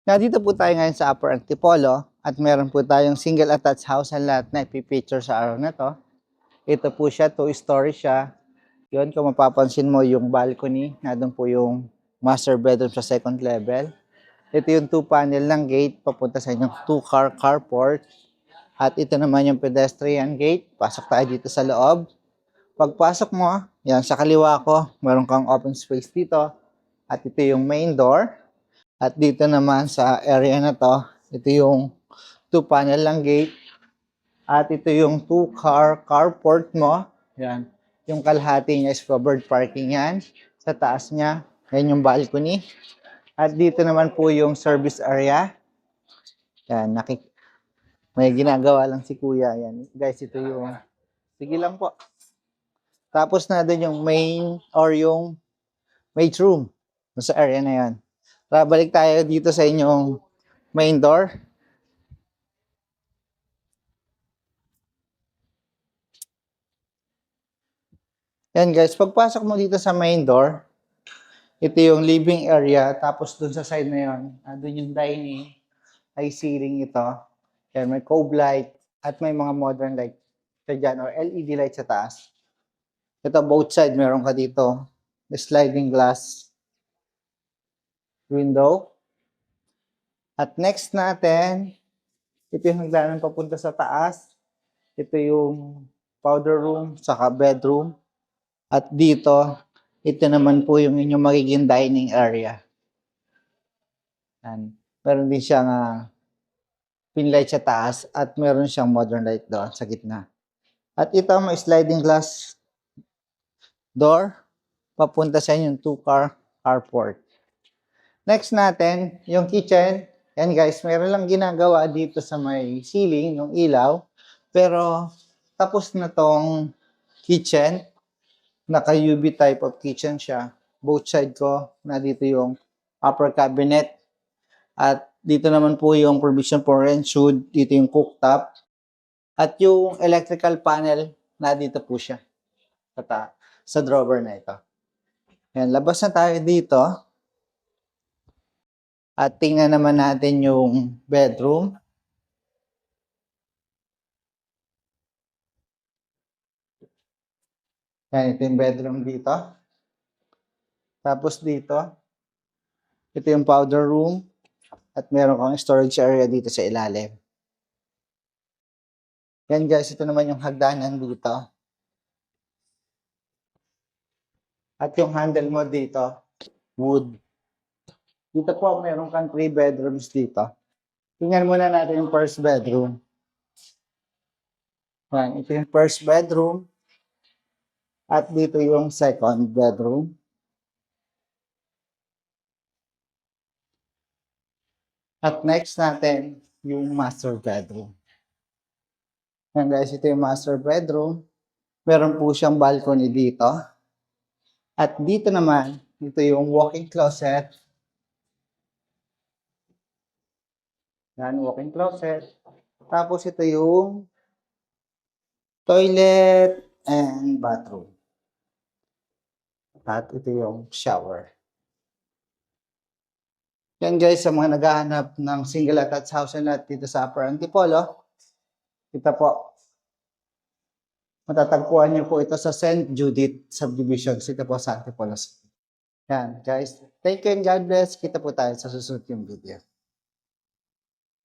Nandito po tayo ngayon sa Upper Antipolo at meron po tayong single attached house and lot na ipipicture sa araw na to. Ito po siya, 2-story siya. Yun, kung mapapansin mo yung balcony, nandun po yung master bedroom sa second level. Ito yung 2-panel ng gate, papunta sa inyong 2-car carport. At ito naman yung pedestrian gate, pasok tayo dito sa loob. Pagpasok mo, yan sa kaliwa ko, meron kang open space dito. At ito yung main door. At dito naman sa area na to, ito yung 2-panel lang gate. At ito yung 2-car carport mo. Yan. Yung kalahati niya is covered parking yan. Sa taas niya, yan yung balcony. At dito naman po yung service area. Yan, may ginagawa lang si kuya. Yan. Guys, ito yung, sige lang po. Tapos na doon yung main or yung maid room. Sa area na yan. Balik tayo dito sa inyong main door. Yan guys, pagpasok mo dito sa main door, ito yung living area, tapos dun sa side na yun, dun yung dining, high ceiling ito. Yan, may cove light at may mga modern light sa dyan or LED light sa taas. Ito both side, meron ka dito, sliding glass window. At next natin, ito yung hagdanan papunta sa taas. Ito yung powder room, saka bedroom. At dito, ito naman po yung inyong magiging dining area. And meron din siyang pinlight sa taas at meron siyang modern light doon sa gitna. At ito may sliding glass door papunta sa inyong 2-car carport. Next natin, yung kitchen. Yan guys, meron lang ginagawa dito sa may ceiling, yung ilaw. Pero tapos na tong kitchen. Naka-UV type of kitchen siya. Both side ko, na dito yung upper cabinet. At dito naman po yung provision for range hood. Dito yung cooktop. At yung electrical panel, na dito po siya. Sa drawer na ito. Yan, labas na tayo dito. At tingnan naman natin yung bedroom. Yan, ito yung bedroom dito. Tapos dito, ito yung powder room. At meron kang storage area dito sa ilalim. Yan guys, ito naman yung hagdanan dito. At yung handle mo dito, wood. Dito po, meron kang 3 bedrooms dito. Tingnan muna natin yung first bedroom. Yan, ito yung first bedroom. At dito yung second bedroom. At next natin, yung master bedroom. Yan guys, ito yung master bedroom. Meron po siyang balcony dito. At dito naman, ito yung walk-in closet. Yan, walk-in closet. Tapos ito yung toilet and bathroom. At ito yung shower. Yan guys, sa mga naghahanap ng single attached house and lot dito sa Upper Antipolo, ito po. Matatagpuan niyo po ito sa St. Judith Subdivision. Ito po sa Antipolo. Yan guys. Thank you and God bless. Kita po tayo sa susunod yung video.